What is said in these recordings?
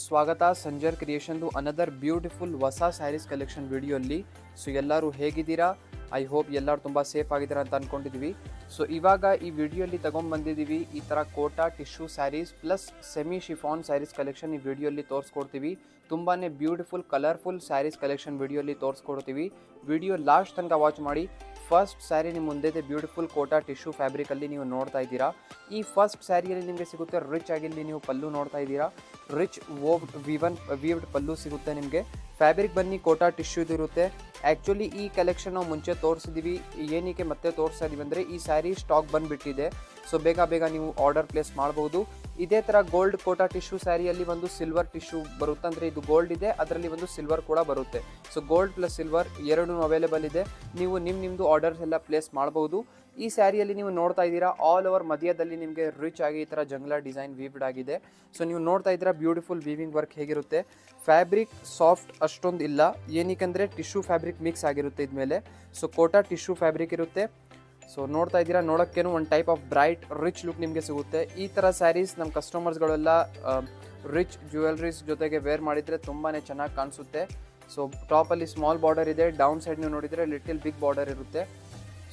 ಸ್ವಾಗತ Sanjar ಕ್ರಿಯೇಷನ್ದು another beautiful ಹೊಸ saris collection ವಿಡಿಯೋಲ್ಲಿ. So ಎಲ್ಲರೂ ಹೇಗಿದ್ದೀರಾ? ಐ ಹೋಪ್ ಎಲ್ಲರೂ ತುಂಬ ಸೇಫ್ ಆಗಿದ್ದೀರಾ ಅಂತ ಅಂದ್ಕೊಂಡಿದ್ದೀವಿ. ಸೊ ಇವಾಗ ಈ ವಿಡಿಯೋಲಿ ತೊಗೊಂಡ್ಬಂದಿದ್ದೀವಿ ಈ ಥರ Kota tissue sarees plus semi chiffon sarees collection ಈ ವಿಡಿಯೋಲಿ ತೋರಿಸ್ಕೊಡ್ತೀವಿ. ತುಂಬಾ ಬ್ಯೂಟಿಫುಲ್ ಕಲರ್ಫುಲ್ ಸ್ಯಾರೀಸ್ ಕಲೆಕ್ಷನ್ ವಿಡಿಯೋಲಿ ತೋರಿಸ್ಕೊಡ್ತೀವಿ. ವಿಡಿಯೋ ಲಾಸ್ಟ್ ತನಕ ವಾಚ್ ಮಾಡಿ. ಫಸ್ಟ್ ಸ್ಯಾರಿ ನಿಮ್ಮ ಮುಂದೆ ಬ್ಯೂಟಿಫುಲ್ ಕೋಟಾ ಟಿಶ್ಯೂ ಫ್ಯಾಬ್ರಿಕಲ್ಲಿ ನೀವು ನೋಡ್ತಾ ಇದ್ದೀರಾ. ಈ ಫಸ್ಟ್ ಸ್ಯಾರಿಯಲ್ಲಿ ನಿಮಗೆ ಸಿಗುತ್ತೆ ರಿಚ್ ಆಗಿಲ್ಲಿ ನೀವು ಪಲ್ಲು ನೋಡ್ತಾ ಇದ್ದೀರಾ. ರಿಚ್ ವೀವ್ಡ್ ಪಲ್ಲು ಸಿಗುತ್ತೆ ನಿಮಗೆ. ಫ್ಯಾಬ್ರಿಕ್ ಬನ್ನಿ ಕೋಟಾ ಟಿಶ್ಯೂದು ಇರುತ್ತೆ. ಆ್ಯಕ್ಚುಲಿ ಈ ಕಲೆಕ್ಷನ್ ನಾವು ಮುಂಚೆ ತೋರಿಸಿದ್ದೀವಿ. ಏನಕ್ಕೆ ಮತ್ತೆ ತೋರಿಸ್ತಾ ಇದೀವಿ ಅಂದರೆ ಈ ಸ್ಯಾರಿ ಸ್ಟಾಕ್ ಬಂದುಬಿಟ್ಟಿದೆ. ಸೊ ಬೇಗ ನೀವು ಆರ್ಡರ್ ಪ್ಲೇಸ್ ಮಾಡ್ಬೋದು. ಇದೇ ಥರ ಗೋಲ್ಡ್ ಕೋಟಾ ಟಿಶ್ಯೂ ಸ್ಯಾರಿಯಲ್ಲಿ ಒಂದು ಸಿಲ್ವರ್ ಟಿಶ್ಯೂ ಬರುತ್ತೆ. ಅಂದರೆ ಇದು ಗೋಲ್ಡ್ ಇದೆ, ಅದರಲ್ಲಿ ಒಂದು ಸಿಲ್ವರ್ ಕೂಡ ಬರುತ್ತೆ. ಸೊ ಗೋಲ್ಡ್ ಪ್ಲಸ್ ಸಿಲ್ವರ್ ಎರಡೂ ಅವೈಲೇಬಲ್ ಇದೆ. ನೀವು ನಿಮ್ಮದು ಆರ್ಡರ್ಸ್ ಎಲ್ಲ ಪ್ಲೇಸ್ ಮಾಡ್ಬೋದು. ಈ ಸ್ಯಾರಿಯಲ್ಲಿ ನೀವು ನೋಡ್ತಾ ಇದ್ದೀರಾ ಆಲ್ ಓವರ್ ಮಧ್ಯದಲ್ಲಿ ನಿಮಗೆ ರಿಚ್ ಆಗಿ ಈ ಥರ ಜಂಗ್ಲಾ ಡಿಸೈನ್ ವೀವ್ಡ್ ಆಗಿದೆ. ಸೊ ನೀವು ನೋಡ್ತಾ ಇದ್ದೀರಾ ಬ್ಯೂಟಿಫುಲ್ ವೀವಿಂಗ್ ವರ್ಕ್ ಹೇಗಿರುತ್ತೆ. ಫ್ಯಾಬ್ರಿಕ್ ಸಾಫ್ಟ್ ಅಷ್ಟೊಂದು ಇಲ್ಲ, ಏನಕ್ಕೆ ಟಿಶ್ಯೂ ಫ್ಯಾಬ್ರಿಕ್ ಮಿಕ್ಸ್ ಆಗಿರುತ್ತೆ ಇದ್ಮೇಲೆ. ಸೊ ಕೋಟಾ ಟಿಶ್ಯೂ ಫ್ಯಾಬ್ರಿಕ್ ಇರುತ್ತೆ. ಸೊ ನೋಡ್ತಾ ಇದ್ದೀರಾ, ನೋಡೋಕ್ಕೇನು ಒಂದು type of bright rich look ನಿಮಗೆ ಸಿಗುತ್ತೆ. ಈ ಥರ ಸ್ಯಾರೀಸ್ ನಮ್ಮ ಕಸ್ಟಮರ್ಸ್ಗಳೆಲ್ಲ ರಿಚ್ ಜ್ಯುವೆಲ್ರೀಸ್ ಜೊತೆಗೆ ವೇರ್ ಮಾಡಿದರೆ ತುಂಬಾ ಚೆನ್ನಾಗಿ ಕಾಣಿಸುತ್ತೆ. ಸೊ ಟಾಪಲ್ಲಿ ಸ್ಮಾಲ್ ಬಾರ್ಡರ್ ಇದೆ, ಡೌನ್ ಸೈಡ್ ನೀವು ನೋಡಿದರೆ ಲಿಟಲ್ ಬಿಗ್ ಬಾರ್ಡರ್ ಇರುತ್ತೆ.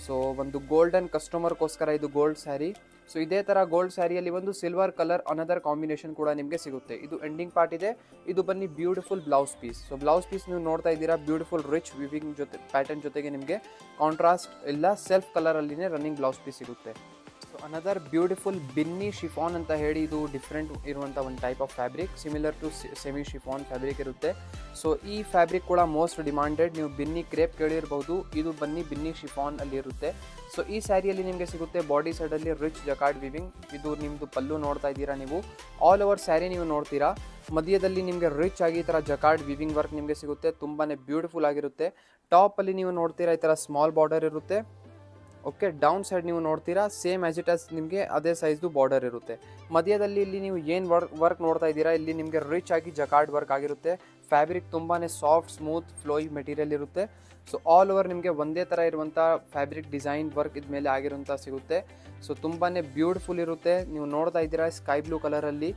ಸೊ ಒಂದು ಗೋಲ್ಡನ್ ಕಸ್ಟಮರ್ಗೋಸ್ಕರ ಇದು ಗೋಲ್ಡ್ ಸ್ಯಾರಿ. ಸೊ ಇದೇ ಥರ ಗೋಲ್ಡ್ ಸ್ಯಾರಿಯಲ್ಲಿ ಒಂದು ಸಿಲ್ವರ್ ಕಲರ್ ಅನದರ್ ಕಾಂಬಿನೇಷನ್ ಕೂಡ ನಿಮಗೆ ಸಿಗುತ್ತೆ. ಇದು ಎಂಡಿಂಗ್ ಪಾರ್ಟ್ ಇದೆ. ಇದು Binny beautiful blouse piece. So blouse piece ನೀವು ನೋಡ್ತಾ ಇದ್ದೀರಾ ಬ್ಯೂಟಿಫುಲ್ ರಿಚ್ ವಿವಿಂಗ್ ಜೊತೆ ಪ್ಯಾಟರ್ನ್ ಜೊತೆಗೆ ನಿಮಗೆ ಕಾಂಟ್ರಾಸ್ಟ್ ಇಲ್ಲ ಸೆಲ್ಫ್ ಕಲರಲ್ಲಿನೇ ರನ್ನಿಂಗ್ ಬ್ಲೌಸ್ ಪೀಸ್ ಸಿಗುತ್ತೆ. So another beautiful Binny chiffon ಅಂತ ಹೇಳಿ ಇದು ಡಿಫ್ರೆಂಟ್ ಇರುವಂಥ ಒಂದು type of fabric, similar to semi chiffon fabric ಇರುತ್ತೆ. ಸೊ ಈ ಫ್ಯಾಬ್ರಿಕ್ ಕೂಡ ಮೋಸ್ಟ್ ಡಿಮಾಂಡೆಡ್. ನೀವು ಬಿನ್ನಿ ಕ್ರೇಪ್ ಕೇಳಿರ್ಬೋದು, ಇದು ಬನ್ನಿ ಬಿನ್ನಿ ಶಿಫಾನ್ ಅಲ್ಲಿ ಇರುತ್ತೆ. ಸೊ ಈ ಸ್ಯಾರಿಯಲ್ಲಿ ನಿಮಗೆ ಸಿಗುತ್ತೆ ಬಾಡಿ ಸೈಡಲ್ಲಿ ರಿಚ್ ಜಕಾರ್ಡ್ ವಿವಿಂಗ್. ಇದು ನಿಮ್ಮದು ಪಲ್ಲು ನೋಡ್ತಾ ಇದ್ದೀರಾ ನೀವು. ಆಲ್ ಓವರ್ ಸ್ಯಾರಿ ನೀವು ನೋಡ್ತೀರಾ, ಮಧ್ಯದಲ್ಲಿ ನಿಮಗೆ ರಿಚ್ ಆಗಿ ಈ ಥರ ಜಕಾರ್ಡ್ ವಿವಿಂಗ್ ವರ್ಕ್ ನಿಮಗೆ ಸಿಗುತ್ತೆ. ತುಂಬಾ ಬ್ಯೂಟಿಫುಲ್ ಆಗಿರುತ್ತೆ. ಟಾಪಲ್ಲಿ ನೀವು ನೋಡ್ತೀರಾ ಈ ಥರ ಸ್ಮಾಲ್ ಬಾರ್ಡರ್ ಇರುತ್ತೆ. ಓಕೆ, ಡೌನ್ ಸೈಡ್ ನೀವು ನೋಡ್ತೀರಾ ಸೇಮ್ ಆ್ಯಸ್ ಇಟ್ ಆಸ್ ನಿಮಗೆ ಅದೇ ಸೈಜ್ದು ಬಾರ್ಡರ್ ಇರುತ್ತೆ. ಮಧ್ಯದಲ್ಲಿ ಇಲ್ಲಿ ನೀವು ಏನು ವರ್ಕ್ ನೋಡ್ತಾ ಇದ್ದೀರಾ, ಇಲ್ಲಿ ನಿಮಗೆ ರಿಚ್ ಆಗಿ ಜಕಾರ್ಡ್ ವರ್ಕ್ ಆಗಿರುತ್ತೆ. ಫ್ಯಾಬ್ರಿಕ್ ತುಂಬಾ ಸಾಫ್ಟ್ ಸ್ಮೂತ್ ಫ್ಲೋಯಿ ಮೆಟೀರಿಯಲ್ ಇರುತ್ತೆ. ಸೊ ಆಲ್ ಓವರ್ ನಿಮಗೆ ಒಂದೇ ಥರ ಇರುವಂಥ ಫ್ಯಾಬ್ರಿಕ್ ಡಿಸೈನ್ ವರ್ಕ್ ಇದ್ಮೇಲೆ ಆಗಿರುವಂಥ ಸಿಗುತ್ತೆ. ಸೊ ತುಂಬಾ ಬ್ಯೂಟಿಫುಲ್ ಇರುತ್ತೆ. ನೀವು ನೋಡ್ತಾ ಇದ್ದೀರಾ ಸ್ಕೈ ಬ್ಲೂ ಕಲರಲ್ಲಿ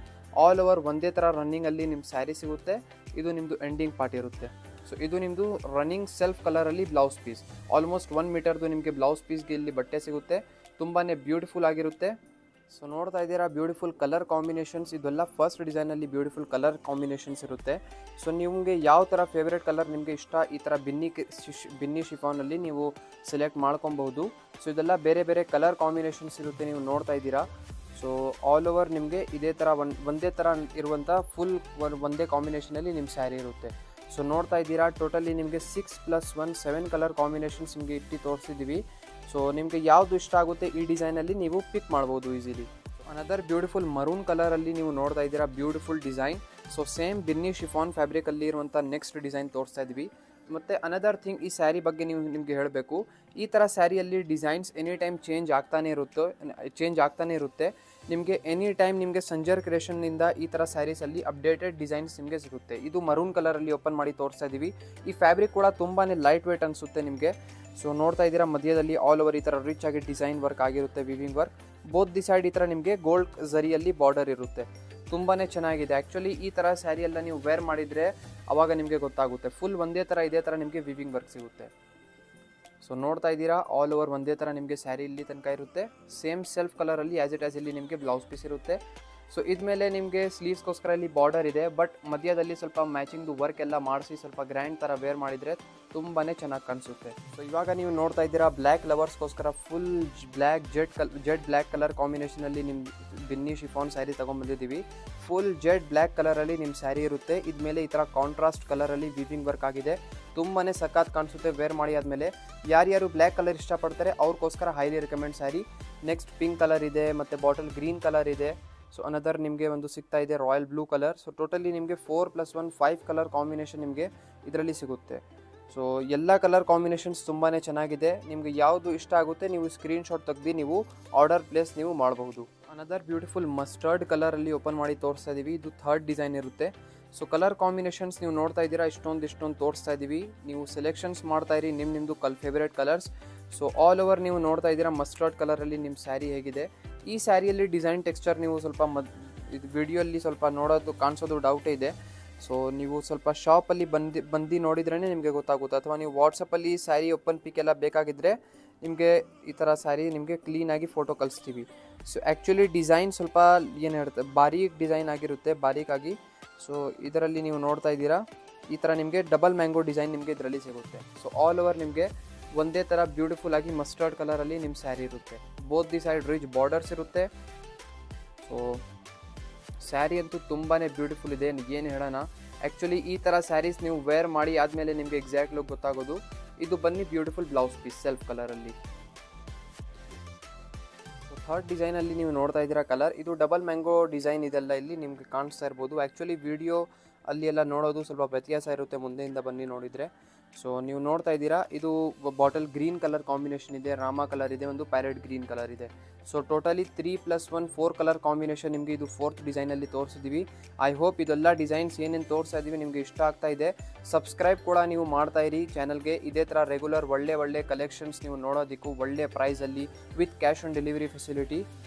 ಆಲ್ ಓವರ್ ಒಂದೇ ಥರ ರನ್ನಿಂಗಲ್ಲಿ ನಿಮ್ಮ ಸ್ಯಾರಿ ಸಿಗುತ್ತೆ. ಇದು ನಿಮ್ಮದು ಎಂಡಿಂಗ್ ಪಾರ್ಟ್ ಇರುತ್ತೆ. ಸೊ ಇದು ನಿಮ್ಮದು ರನ್ನಿಂಗ್ ಸೆಲ್ಫ್ ಕಲರಲ್ಲಿ ಬ್ಲೌಸ್ ಪೀಸ್. ಆಲ್ಮೋಸ್ಟ್ 1 ಮೀಟರ್ದು ನಿಮಗೆ ಬ್ಲೌಸ್ ಪೀಸ್ಗೆ ಇಲ್ಲಿ ಬಟ್ಟೆ ಸಿಗುತ್ತೆ. ತುಂಬಾ ಬ್ಯೂಟಿಫುಲ್ ಆಗಿರುತ್ತೆ. ಸೊ ನೋಡ್ತಾ ಇದ್ದೀರಾ ಬ್ಯೂಟಿಫುಲ್ ಕಲರ್ ಕಾಂಬಿನೇಷನ್ಸ್. ಇದೆಲ್ಲ ಫಸ್ಟ್ ಡಿಸೈನಲ್ಲಿ ಬ್ಯೂಟಿಫುಲ್ ಕಲರ್ ಕಾಂಬಿನೇಷನ್ಸ್ ಇರುತ್ತೆ. ಸೊ ನಿಮಗೆ ಯಾವ ಥರ ಫೇವ್ರೇಟ್ ಕಲರ್ ನಿಮಗೆ ಇಷ್ಟ, ಈ ಥರ ಬಿನ್ನಿ ಶಿಫಾನಲ್ಲಿ ನೀವು ಸೆಲೆಕ್ಟ್ ಮಾಡ್ಕೊಬಹುದು. ಸೊ ಇದೆಲ್ಲ ಬೇರೆ ಬೇರೆ ಕಲರ್ ಕಾಂಬಿನೇಷನ್ಸ್ ಇರುತ್ತೆ, ನೀವು ನೋಡ್ತಾ ಇದ್ದೀರಾ. ಸೊ ಆಲ್ ಓವರ್ ನಿಮಗೆ ಇದೇ ಥರ ಒಂದೇ ಥರ ಇರುವಂಥ ಫುಲ್ ಒಂದೇ ಕಾಂಬಿನೇಷನಲ್ಲಿ ನಿಮ್ಮ ಸ್ಯಾರಿ ಇರುತ್ತೆ. ಸೊ ನೋಡ್ತಾ ಇದ್ದೀರಾ ಟೋಟಲಿ ನಿಮಗೆ 6+1 7 ಕಲರ್ ಕಾಂಬಿನೇಷನ್ಸ್ ನಿಮಗೆ ಇಟ್ಟು ತೋರಿಸಿದ್ದೀವಿ. ಸೊ ನಿಮಗೆ ಯಾವುದು ಇಷ್ಟ ಆಗುತ್ತೆ ಈ ಡಿಸೈನಲ್ಲಿ ನೀವು ಪಿಕ್ ಮಾಡ್ಬೋದು ಈಸಿಲಿ. ಅನದರ್ ಬ್ಯೂಟಿಫುಲ್ ಮರೂನ್ ಕಲರಲ್ಲಿ ನೀವು ನೋಡ್ತಾ ಇದ್ದೀರಾ beautiful design. So same Binny chiffon ಫ್ಯಾಬ್ರಿಕಲ್ಲಿ ಇರುವಂಥ ನೆಕ್ಸ್ಟ್ ಡಿಸೈನ್ ತೋರಿಸ್ತಾ ಇದ್ವಿ. ಮತ್ತು ಅನದರ್ ಥಿಂಗ್, ಈ ಸ್ಯಾರಿ ಬಗ್ಗೆ ನಿಮಗೆ ಹೇಳಬೇಕು, ಈ ಥರ ಸ್ಯಾರಿಯಲ್ಲಿ ಡಿಸೈನ್ಸ್ ಎನಿ ಟೈಮ್ ಚೇಂಜ್ ಆಗ್ತಾನೆ ಇರುತ್ತೆ. ನಿಮಗೆ ಎನಿ ಟೈಮ್ ನಿಮಗೆ ಸಂಜರ್ ಕ್ರಿಯೇಷನ್ನಿಂದ ಈ ಥರ ಸ್ಯಾರೀಸಲ್ಲಿ ಅಪ್ಡೇಟೆಡ್ ಡಿಸೈನ್ಸ್ ನಿಮಗೆ ಸಿಗುತ್ತೆ. ಇದು ಮರೂನ್ ಕಲರಲ್ಲಿ ಓಪನ್ ಮಾಡಿ ತೋರಿಸ್ತಾ ಇದ್ದೀವಿ. ಈ ಫ್ಯಾಬ್ರಿಕ್ ಕೂಡ ತುಂಬಾ ಲೈಟ್ ವೇಟ್ ಅನಿಸುತ್ತೆ ನಿಮಗೆ. ಸೊ ನೋಡ್ತಾ ಇದ್ದೀರಾ ಮಧ್ಯದಲ್ಲಿ ಆಲ್ ಓವರ್ ಈ ಥರ ರಿಚ್ ಆಗಿ ಡಿಸೈನ್ ವರ್ಕ್ ಆಗಿರುತ್ತೆ, viewing work. Both the side ಈ ಥರ ನಿಮಗೆ ಗೋಲ್ಡ್ ಝರಿಯಲ್ಲಿ ಬಾರ್ಡರ್ ಇರುತ್ತೆ. ತುಂಬಾ ಚೆನ್ನಾಗಿದೆ. ಆ್ಯಕ್ಚುಲಿ ಈ ಥರ ಸ್ಯಾರಿ ಎಲ್ಲ ನೀವು ವೇರ್ ಮಾಡಿದರೆ ಆವಾಗ ನಿಮಗೆ ಗೊತ್ತಾಗುತ್ತೆ ಫುಲ್ ಒಂದೇ ಥರ ಇದೇ ಥರ ನಿಮಗೆ ವಿವಿಂಗ್ ವರ್ಕ್ ಸಿಗುತ್ತೆ. ಸೊ ನೋಡ್ತಾ ಇದ್ದೀರಾ ಆಲ್ ಓವರ್ ಒಂದೇ ಥರ ನಿಮಗೆ ಸ್ಯಾರಿ ಇಲ್ಲಿ ತನಕ ಇರುತ್ತೆ. ಸೇಮ್ ಸೆಲ್ಫ್ ಕಲರಲ್ಲಿ ಆ್ಯಸ್ ಇಟ್ ಆಸ್ ಇಲ್ಲಿ ನಿಮಗೆ ಬ್ಲೌಸ್ ಪೀಸ್ ಇರುತ್ತೆ. ಸೊ ಇದ್ಮೇಲೆ ನಿಮಗೆ ಸ್ಲೀವ್ಸ್ಗೋಸ್ಕರ ಇಲ್ಲಿ ಬಾರ್ಡರ್ ಇದೆ, ಬಟ್ ಮಧ್ಯದಲ್ಲಿ ಸ್ವಲ್ಪ ಮ್ಯಾಚಿಂಗ್ದು ವರ್ಕ್ ಎಲ್ಲ ಮಾಡಿಸಿ ಸ್ವಲ್ಪ ಗ್ರ್ಯಾಂಡ್ ಥರ ವೇರ್ ಮಾಡಿದರೆ ತುಂಬಾ ಚೆನ್ನಾಗಿ ಕಾಣಿಸುತ್ತೆ. ಸೊ ಇವಾಗ ನೀವು ನೋಡ್ತಾ ಇದ್ದೀರಾ ಬ್ಲ್ಯಾಕ್ ಲವರ್ಸ್ಗೋಸ್ಕರ full black jet black colour ಕಾಂಬಿನೇಷನಲ್ಲಿ ನಿಮ್ಮ ಬಿನ್ನಿ ಶಿಫಾನ್ ಸ್ಯಾರಿ ತೊಗೊಂಡ್ಬಂದಿದ್ದೀವಿ. ಫುಲ್ ಜೆಡ್ ಬ್ಲ್ಯಾಕ್ ಕಲರಲ್ಲಿ ನಿಮ್ಮ ಸ್ಯಾರಿ ಇರುತ್ತೆ. ಇದ್ಮೇಲೆ ಈ ಥರ ಕಾಂಟ್ರಾಸ್ಟ್ ಕಲರಲ್ಲಿ ವಿವಿಂಗ್ ವರ್ಕ್ ಆಗಿದೆ. ತುಂಬಾ ಸಖತ್ ಕಾಣಿಸುತ್ತೆ ವೇರ್ ಮಾಡಿ ಆದಮೇಲೆ. ಯಾರ್ಯಾರು ಬ್ಲ್ಯಾಕ್ ಕಲರ್ ಇಷ್ಟಪಡ್ತಾರೆ ಅವ್ರಿಗೋಸ್ಕರ highly recommend sari. Next pink colour ಇದೆ ಮತ್ತು ಬಾಟಲ್ ಗ್ರೀನ್ ಕಲರ್ ಇದೆ. ಸೊ ಅನದರ್ ನಿಮಗೆ ಒಂದು ಸಿಗ್ತಾ ಇದೆ royal blue colour. So totally ನಿಮಗೆ 4+1 5 ಕಲರ್ ಕಾಂಬಿನೇಷನ್ ನಿಮಗೆ ಇದರಲ್ಲಿ ಸಿಗುತ್ತೆ. ಸೊ ಎಲ್ಲ ಕಲರ್ ಕಾಂಬಿನೇಷನ್ಸ್ ತುಂಬಾ ಚೆನ್ನಾಗಿದೆ. ನಿಮಗೆ ಯಾವುದು ಇಷ್ಟ ಆಗುತ್ತೆ ನೀವು ಸ್ಕ್ರೀನ್ಶಾಟ್ ತೆಗೆದು ನೀವು ಆರ್ಡರ್ ಪ್ಲೇಸ್ ನೀವು ಮಾಡಬಹುದು. ಅನದರ್ ಬ್ಯೂಟಿಫುಲ್ ಮಸ್ಟರ್ಡ್ ಕಲರಲ್ಲಿ ಓಪನ್ ಮಾಡಿ ತೋರಿಸ್ತಾ ಇದ್ದೀವಿ. ಇದು ಥರ್ಡ್ ಡಿಸೈನ್ ಇರುತ್ತೆ. ಸೊ ಕಲರ್ ಕಾಂಬಿನೇಷನ್ಸ್ ನೀವು ನೋಡ್ತಾ ಇದ್ದೀರಾ ಇಷ್ಟೊಂದು ತೋರಿಸ್ತಾ ಇದ್ದೀವಿ. ನೀವು ಸೆಲೆಕ್ಷನ್ಸ್ ಮಾಡ್ತಾ ಇರಿ ನಿಮ್ಮದು favourite colours. So all over ನೀವು ನೋಡ್ತಾ ಇದ್ದೀರಾ ಮಸ್ಟರ್ಡ್ ಕಲರಲ್ಲಿ ನಿಮ್ಮ ಸ್ಯಾರಿ ಹೇಗಿದೆ. ಈ ಸ್ಯಾರಿಯಲ್ಲಿ ಡಿಸೈನ್ ಟೆಕ್ಸ್ಚರ್ ನೀವು ಸ್ವಲ್ಪ ಇದು ವಿಡಿಯೋಲ್ಲಿ ಸ್ವಲ್ಪ ನೋಡೋದು ಕಾಣಿಸೋದು ಡೌಟೇ ಇದೆ. ಸೊ ನೀವು ಸ್ವಲ್ಪ ಶಾಪಲ್ಲಿ ಬಂದು ನೋಡಿದ್ರೇ ನಿಮಗೆ ಗೊತ್ತಾಗುತ್ತೆ, ಅಥವಾ ನೀವು ವಾಟ್ಸಪ್ಪಲ್ಲಿ ಸ್ಯಾರಿ ಓಪನ್ ಪಿಕ್ ಎಲ್ಲ ಬೇಕಾಗಿದ್ದರೆ ನಿಮಗೆ ಈ ಥರ ಸ್ಯಾರಿ ನಿಮಗೆ ಕ್ಲೀನಾಗಿ ಫೋಟೋ ಕಳಿಸ್ತೀವಿ. ಸೊ ಆ್ಯಕ್ಚುಲಿ ಡಿಸೈನ್ ಸ್ವಲ್ಪ ಏನು ಹೇಳ್ತಾರೆ ಬಾರೀಕ್ ಡಿಸೈನ್ ಆಗಿರುತ್ತೆ, ಬಾರೀಕಾಗಿ. ಸೊ ಇದರಲ್ಲಿ ನೀವು ನೋಡ್ತಾ ಇದ್ದೀರಾ ಈ ಥರ ನಿಮಗೆ ಡಬಲ್ ಮ್ಯಾಂಗೋ ಡಿಸೈನ್ ನಿಮಗೆ ಇದರಲ್ಲಿ ಸಿಗುತ್ತೆ. ಸೊ ಆಲ್ ಓವರ್ ನಿಮಗೆ ಒಂದೇ ಥರ ಬ್ಯೂಟಿಫುಲ್ ಆಗಿ ಮಸ್ಟರ್ಡ್ ಕಲರಲ್ಲಿ ನಿಮ್ಮ ಸ್ಯಾರಿ ಇರುತ್ತೆ. Both the side rich borders ಇರುತ್ತೆ. ಸೊ ಸ್ಯಾರಿ ಅಂತೂ ತುಂಬಾ ಬ್ಯೂಟಿಫುಲ್ ಇದೆ, ಏನು ಹೇಳೋಣ. ಆ್ಯಕ್ಚುಲಿ ಈ ಥರ ಸ್ಯಾರೀಸ್ ನೀವು ವೇರ್ ಮಾಡಿ ಆದಮೇಲೆ ನಿಮಗೆ ಎಕ್ಸಾಕ್ಟ್ ಲುಕ್ ಗೊತ್ತಾಗೋದು. ಇದು Binny beautiful blouse piece self ಕಲರಲ್ಲಿ. ಥರ್ಡ್ ಡಿಸೈನಲ್ಲಿ ನೀವು ನೋಡ್ತಾ ಇದ್ದೀರಾ ಕಲರ್, ಇದು ಡಬಲ್ ಮ್ಯಾಂಗೋ ಡಿಸೈನ್ ಇದೆಲ್ಲ ಇಲ್ಲಿ ನಿಮಗೆ ಕಾಣಿಸ್ತಾ ಇರ್ಬೋದು. ಆ್ಯಕ್ಚುಲಿ ವಿಡಿಯೋ ಅಲ್ಲಿ ಎಲ್ಲ ನೋಡೋದು ಸ್ವಲ್ಪ ವ್ಯತ್ಯಾಸ ಇರುತ್ತೆ ಮುಂದೆಯಿಂದ ಬನ್ನಿ ನೋಡಿದರೆ. ಸೊ ನೀವು ನೋಡ್ತಾ ಇದ್ದೀರಾ ಇದು ಬಾಟಲ್ ಗ್ರೀನ್ ಕಲರ್ ಕಾಂಬಿನೇಷನ್ ಇದೆ, ರಾಮ ಕಲರ್ ಇದೆ, ಒಂದು ಪ್ಯಾರೆಟ್ ಗ್ರೀನ್ ಕಲರ್ ಇದೆ. ಸೊ ಟೋಟಲಿ 3+1 4 ಕಲರ್ ಕಾಂಬಿನೇಷನ್ ನಿಮಗೆ ಇದು ಫೋರ್ತ್ ಡಿಸೈನಲ್ಲಿ ತೋರಿಸಿದ್ದೀವಿ. ಐ ಹೋಪ್ ಇದೆಲ್ಲ ಡಿಸೈನ್ಸ್ ಏನೇನು ತೋರಿಸ್ತಾ ಇದ್ದೀವಿ ನಿಮಗೆ ಇಷ್ಟ ಆಗ್ತಾ ಇದೆ. ಸಬ್ಸ್ಕ್ರೈಬ್ ಕೂಡ ನೀವು ಮಾಡ್ತಾ ಇರಿ ಚಾನಲ್ಗೆ. ಇದೇ ಥರ ರೆಗ್ಯುಲರ್ ಒಳ್ಳೆ ಕಲೆಕ್ಷನ್ಸ್ ನೀವು ನೋಡೋದಕ್ಕೂ ಒಳ್ಳೆ ಪ್ರೈಸಲ್ಲಿ with cash on delivery facility.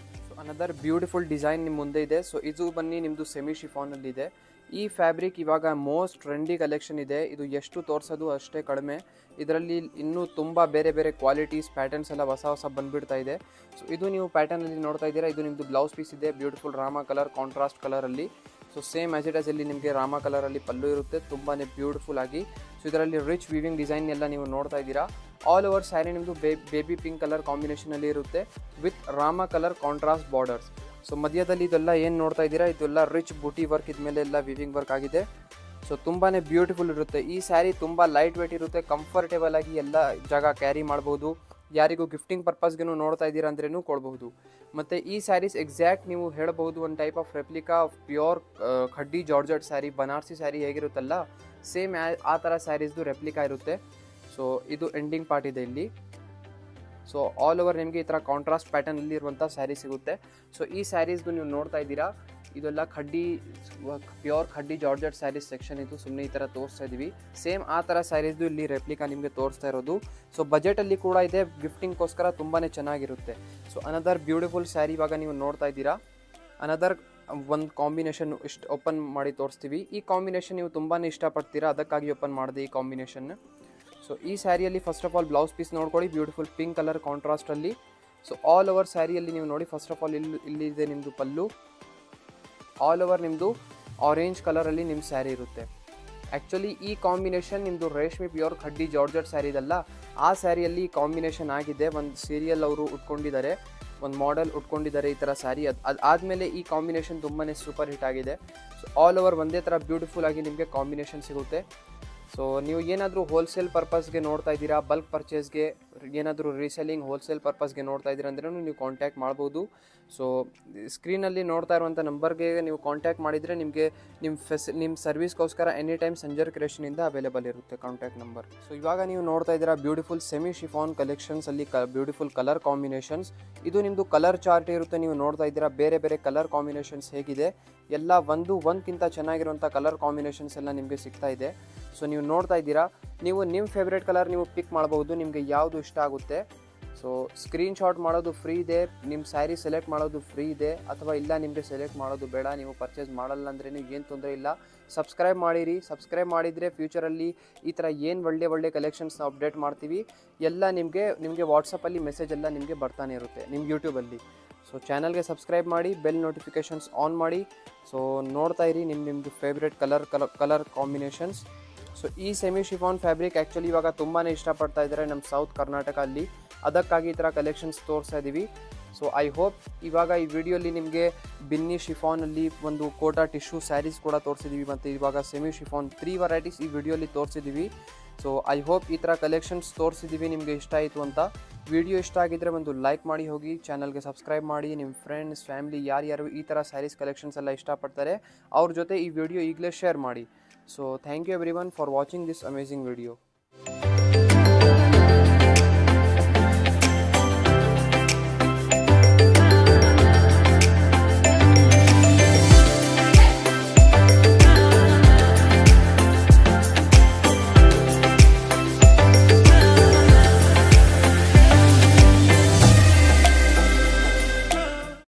So another beautiful design ನಿಮ್ಮ ಮುಂದೆ ಇದೆ. ಸೊ ಇದು ಬನ್ನಿ ನಿಮ್ಮದು ಸೆಮಿ ಶಿಫಾನಲ್ಲಿದೆ. ಈ ಫ್ಯಾಬ್ರಿಕ್ ಇವಾಗ ಮೋಸ್ಟ್ ಟ್ರೆಂಡಿ ಕಲೆಕ್ಷನ್ ಇದೆ. ಇದು ಎಷ್ಟು ತೋರಿಸೋದು ಅಷ್ಟೇ ಕಡಿಮೆ. ಇದರಲ್ಲಿ ಇನ್ನೂ ತುಂಬ ಬೇರೆ ಕ್ವಾಲಿಟೀಸ್ ಪ್ಯಾಟರ್ನ್ಸ್ ಎಲ್ಲ ಹೊಸ ಬಂದುಬಿಡ್ತಾ ಇದೆ. ಸೊ ಇದು ನೀವು ಪ್ಯಾಟರ್ನಲ್ಲಿ ನೋಡ್ತಾ ಇದ್ದೀರಾ, ಇದು ನಿಮ್ಮದು ಬ್ಲೌಸ್ ಪೀಸ್ ಇದೆ ಬ್ಯೂಟಿಫುಲ್ ರಾಮ ಕಲರ್ ಕಾಂಟ್ರಾಸ್ಟ್ ಕಲರಲ್ಲಿ. So same as it as ಇಲ್ಲಿ ನಿಮಗೆ ರಾಮ ಕಲರಲ್ಲಿ ಪಲ್ಲು ಇರುತ್ತೆ, ತುಂಬಾ ಬ್ಯೂಟಿಫುಲ್ ಆಗಿ. ಸೊ ಇದರಲ್ಲಿ ರಿಚ್ ವೀವಿಂಗ್ ಡಿಸೈನ್ ಎಲ್ಲ ನೀವು ನೋಡ್ತಾ ಇದ್ದೀರಾ. ಆಲ್ ಓವರ್ ಸ್ಯಾರಿ ನಿಮ್ಮದು ಬೇಬಿ ಪಿಂಕ್ ಕಲರ್ ಕಾಂಬಿನೇಷನಲ್ಲಿ ಇರುತ್ತೆ with Rama colour contrast borders. So ಮಧ್ಯದಲ್ಲಿ ಇದೆಲ್ಲ ಏನು ನೋಡ್ತಾ ಇದ್ದೀರಾ ಇದೆಲ್ಲ ರಿಚ್ ಬೂಟಿ ವರ್ಕ್, ಇದ್ಮೇಲೆ ಎಲ್ಲ ವಿವಿಂಗ್ ವರ್ಕ್ ಆಗಿದೆ. ಸೊ ತುಂಬಾ ಬ್ಯೂಟಿಫುಲ್ ಇರುತ್ತೆ. ಈ ಸ್ಯಾರಿ ತುಂಬ ಲೈಟ್ ವೇಟ್ ಇರುತ್ತೆ, ಕಂಫರ್ಟೇಬಲ್ ಆಗಿ ಎಲ್ಲ ಜಾಗ ಕ್ಯಾರಿ ಮಾಡ್ಬೋದು. ಯಾರಿಗೂ ಗಿಫ್ಟಿಂಗ್ ಪರ್ಪಸ್ಗೂ ನೋಡ್ತಾ ಇದ್ದೀರಾ ಅಂದ್ರೂ ಕೊಡಬಹುದು. ಮತ್ತು ಈ ಸ್ಯಾರೀಸ್ ಎಕ್ಸಾಕ್ಟ್ ನೀವು ಹೇಳಬಹುದು ಒಂದು type of replica of pure khadi georgette saree, Banarasi saree ಹೇಗಿರುತ್ತಲ್ಲ ಸೇಮ್ ಆ ಥರ ಸ್ಯಾರೀಸ್ದು ರೆಪ್ಲಿಕಾ ಇರುತ್ತೆ. ಸೊ ಇದು ಎಂಡಿಂಗ್ ಪಾರ್ಟ್ ಇದೆ ಇಲ್ಲಿ. ಸೊ ಆಲ್ ಓವರ್ ನಿಮಗೆ ಈ ಥರ ಕಾಂಟ್ರಾಸ್ಟ್ ಪ್ಯಾಟರ್ನಲ್ಲಿ ಇರುವಂಥ ಸ್ಯಾರಿ ಸಿಗುತ್ತೆ. ಸೊ ಈ ಸ್ಯಾರೀಸ್ದು ನೀವು ನೋಡ್ತಾ ಇದ್ದೀರಾ ಇದೆಲ್ಲ pure khadi georgette saris section ಇದು. ಸುಮ್ಮನೆ ಈ ಥರ ತೋರಿಸ್ತಾ ಇದ್ದೀವಿ. ಸೇಮ್ ಆ ಥರ ಸ್ಯಾರೀಸ್ದು ಇಲ್ಲಿ ರೆಪ್ಲಿಕಾ ನಿಮಗೆ ತೋರಿಸ್ತಾ ಇರೋದು. ಸೊ ಬಜೆಟಲ್ಲಿ ಕೂಡ ಇದೆ, ಗಿಫ್ಟಿಂಗ್ಗೋಸ್ಕರ ತುಂಬಾ ಚೆನ್ನಾಗಿರುತ್ತೆ. ಸೊ ಅನದರ್ ಬ್ಯೂಟಿಫುಲ್ ಸ್ಯಾರಿ ಇವಾಗ ನೀವು ನೋಡ್ತಾ ಇದ್ದೀರಾ. ಅನದರ್ ಒಂದು ಕಾಂಬಿನೇಷನ್ ಇಷ್ಟು ಓಪನ್ ಮಾಡಿ ತೋರಿಸ್ತೀವಿ. ಈ ಕಾಂಬಿನೇಷನ್ ನೀವು ತುಂಬಾ ಇಷ್ಟಪಡ್ತೀರಾ, ಅದಕ್ಕಾಗಿ ಓಪನ್ ಮಾಡಿದೆ ಈ ಕಾಂಬಿನೇಷನ್. ಸೊ ಈ ಸ್ಯಾರಿಯಲ್ಲಿ first of all blouse piece ನೋಡ್ಕೊಳ್ಳಿ, ಬ್ಯೂಟಿಫುಲ್ ಪಿಂಕ್ ಕಲರ್ ಕಾಂಟ್ರಾಸ್ಟಲ್ಲಿ. ಸೊ ಆಲ್ ಓವರ್ ಸ್ಯಾರಿಯಲ್ಲಿ ನೀವು ನೋಡಿ ಫಸ್ಟ್ ಆಫ್ ಆಲ್ ಇಲ್ಲಿದೆ ನಿಮ್ಮದು ಪಲ್ಲು. ಆಲ್ ಓವರ್ ನಿಮ್ಮದು ಆರೆಂಜ್ ಕಲರಲ್ಲಿ ನಿಮ್ಮ ಸ್ಯಾರಿ ಇರುತ್ತೆ. ಆ್ಯಕ್ಚುಲಿ ಈ ಕಾಂಬಿನೇಷನ್ ನಿಮ್ಮದು ರೇಷ್ಮೆ ಪ್ಯೂರ್ ಖಡ್ಡಿ ಜಾರ್ಜೆಟ್ ಸ್ಯಾರಿ ಇದಲ್ಲ, ಆ ಸ್ಯಾರಿಯಲ್ಲಿ ಕಾಂಬಿನೇಷನ್ ಆಗಿದೆ. ಒಂದು ಸೀರಿಯಲ್ ಅವರು ಉಟ್ಕೊಂಡಿದ್ದಾರೆ, ಒಂದು ಮಾಡೆಲ್ ಉಟ್ಕೊಂಡಿದ್ದಾರೆ ಈ ಥರ ಸ್ಯಾರಿ. ಅದಾದಮೇಲೆ ಈ ಕಾಂಬಿನೇಷನ್ ತುಂಬಾ ಸೂಪರ್ ಹಿಟ್ ಆಗಿದೆ. ಸೊ ಆಲ್ ಓವರ್ ಒಂದೇ ಥರ ಬ್ಯೂಟಿಫುಲ್ ಆಗಿ ನಿಮಗೆ ಕಾಂಬಿನೇಷನ್ ಸಿಗುತ್ತೆ. ಸೊ ನೀವು ಏನಾದರೂ ಹೋಲ್ಸೇಲ್ ಪರ್ಪಸ್ಗೆ ನೋಡ್ತಾ ಇದ್ದೀರಾ, ಬಲ್ಕ್ ಪರ್ಚೇಸ್ಗೆ ಏನಾದರೂ ರೀಸೆಲ್ಲಿಂಗ್ ಹೋಲ್ಸೇಲ್ ಪರ್ಪಸ್ಗೆ ನೋಡ್ತಾ ಇದ್ದೀರಾ ಅಂದ್ರೂ ನೀವು ಕಾಂಟ್ಯಾಕ್ಟ್ ಮಾಡ್ಬೋದು. ಸೊ ಸ್ಕ್ರೀನಲ್ಲಿ ನೋಡ್ತಾ ಇರುವಂಥ ನಂಬರ್ಗೆ ನೀವು ಕಾಂಟ್ಯಾಕ್ಟ್ ಮಾಡಿದರೆ ನಿಮಗೆ ನಿಮ್ಮ ಸರ್ವಿಸ್ಗೋಸ್ಕರ ಎನಿ ಟೈಮ್ ಸಂಜರ್ ಕ್ರಿಯೇಷನಿಂದ ಅವೈಲೇಬಲ್ ಇರುತ್ತೆ ಕಾಂಟ್ಯಾಕ್ಟ್ ನಂಬರ್. ಸೊ ಇವಾಗ ನೀವು ನೋಡ್ತಾ ಇದ್ದೀರಾ ಬ್ಯೂಟಿಫುಲ್ ಸೆಮಿ ಶಿಫಾನ್ ಕಲೆಕ್ಷನ್ಸಲ್ಲಿ ಬ್ಯೂಟಿಫುಲ್ ಕಲರ್ ಕಾಂಬಿನೇಷನ್ಸ್. ಇದು ನಿಮ್ಮದು ಕಲರ್ ಚಾರ್ಟ್ ಇರುತ್ತೆ, ನೀವು ನೋಡ್ತಾ ಇದ್ದೀರಾ ಬೇರೆ ಕಲರ್ ಕಾಂಬಿನೇಷನ್ಸ್ ಹೇಗಿದೆ. ಎಲ್ಲ ಒಂದಕ್ಕಿಂತ ಚೆನ್ನಾಗಿರುವಂಥ ಕಲರ್ ಕಾಂಬಿನೇಷನ್ಸ್ ಎಲ್ಲ ನಿಮಗೆ ಸಿಗ್ತಾ ಇದೆ. ಸೊ ನೀವು ನೋಡ್ತಾ ಇದ್ದೀರಾ, ನೀವು ನಿಮ್ಮ ಫೇವ್ರೇಟ್ ಕಲರ್ ನೀವು ಪಿಕ್ ಮಾಡಬಹುದು, ನಿಮಗೆ ಯಾವುದು ಇಷ್ಟ ಆಗುತ್ತೆ. ಸೊ ಸ್ಕ್ರೀನ್ಶಾಟ್ ಮಾಡೋದು ಫ್ರೀ ಇದೆ, ನಿಮ್ಮ ಸ್ಯಾರಿ ಸೆಲೆಕ್ಟ್ ಮಾಡೋದು ಫ್ರೀ ಇದೆ. ಅಥವಾ ಇಲ್ಲ ನಿಮಗೆ ಸೆಲೆಕ್ಟ್ ಮಾಡೋದು ಬೇಡ, ನೀವು ಪರ್ಚೇಸ್ ಮಾಡಲ್ಲ ಅಂದರೆ ಏನು ತೊಂದರೆ ಇಲ್ಲ. ಸಬ್ಸ್ಕ್ರೈಬ್ ಮಾಡಿರಿ. ಸಬ್ಸ್ಕ್ರೈಬ್ ಮಾಡಿದರೆ ಫ್ಯೂಚರಲ್ಲಿ ಈ ಥರ ಏನು ಒಳ್ಳೆ ಕಲೆಕ್ಷನ್ಸ್ನ ಅಪ್ಡೇಟ್ ಮಾಡ್ತೀವಿ. ಎಲ್ಲ ನಿಮಗೆ ವಾಟ್ಸಪ್ಪಲ್ಲಿ ಮೆಸೇಜ್ ಎಲ್ಲ ನಿಮಗೆ ಬರ್ತಾನೆ ಇರುತ್ತೆ ನಿಮ್ಮ ಯೂಟ್ಯೂಬಲ್ಲಿ. ಸೊ ಚಾನಲ್ಗೆ ಸಬ್ಸ್ಕ್ರೈಬ್ ಮಾಡಿ, ಬೆಲ್ ನೋಟಿಫಿಕೇಷನ್ಸ್ ಆನ್ ಮಾಡಿ. ಸೊ ನೋಡ್ತಾ ಇರಿ ನಿಮ್ಮದು ಫೇವ್ರೇಟ್ ಕಲರ್ ಕಾಂಬಿನೇಷನ್ಸ್. ಸೊ ಈ ಸೆಮಿ ಶಿಫಾನ್ ಫ್ಯಾಬ್ರಿಕ್ ಆ್ಯಕ್ಚುಲಿ ಇವಾಗ ತುಂಬಾ ಇಷ್ಟಪಡ್ತಾ ಇದ್ದಾರೆ ನಮ್ಮ ಸೌತ್ ಕರ್ನಾಟಕ ಅಲ್ಲಿ, ಅದಕ್ಕಾಗಿ ಈ ಥರ ಕಲೆಕ್ಷನ್ಸ್ ತೋರಿಸ್ತಾ ಇದ್ದೀವಿ. ಸೊ ಐ ಹೋಪ್ ಇವಾಗ ಈ ವಿಡಿಯೋಲಿ ನಿಮಗೆ ಬಿನ್ನಿ ಶಿಫಾನಲ್ಲಿ ಒಂದು ಕೋಟಾ ಟಿಶ್ಯೂ ಸ್ಯಾರೀಸ್ ಕೂಡ ತೋರಿಸಿದ್ದೀವಿ, ಮತ್ತು ಇವಾಗ ಸೆಮಿ ಶಿಫಾನ್ 3 ವೆರೈಟೀಸ್ ಈ ವಿಡಿಯೋಲಿ ತೋರಿಸಿದ್ದೀವಿ. ಸೊ ಐ ಹೋಪ್ ಈ ಥರ ಕಲೆಕ್ಷನ್ಸ್ ತೋರಿಸಿದ್ದೀವಿ ನಿಮಗೆ ಇಷ್ಟ ಆಯಿತು ಅಂತ. ವಿಡಿಯೋ ಇಷ್ಟ ಆಗಿದ್ದರೆ ಒಂದು ಲೈಕ್ ಮಾಡಿ ಹೋಗಿ, ಚಾನಲ್ಗೆ ಸಬ್ಸ್ಕ್ರೈಬ್ ಮಾಡಿ. ನಿಮ್ಮ ಫ್ರೆಂಡ್ಸ್ ಫ್ಯಾಮಿಲಿ ಯಾರ್ಯಾರು ಈ ಥರ ಸ್ಯಾರೀಸ್ ಕಲೆಕ್ಷನ್ಸ್ ಎಲ್ಲ ಇಷ್ಟಪಡ್ತಾರೆ ಅವ್ರ ಜೊತೆ ಈ ವಿಡಿಯೋ ಈಗಲೇ ಶೇರ್ ಮಾಡಿ. So thank you everyone for watching this amazing video.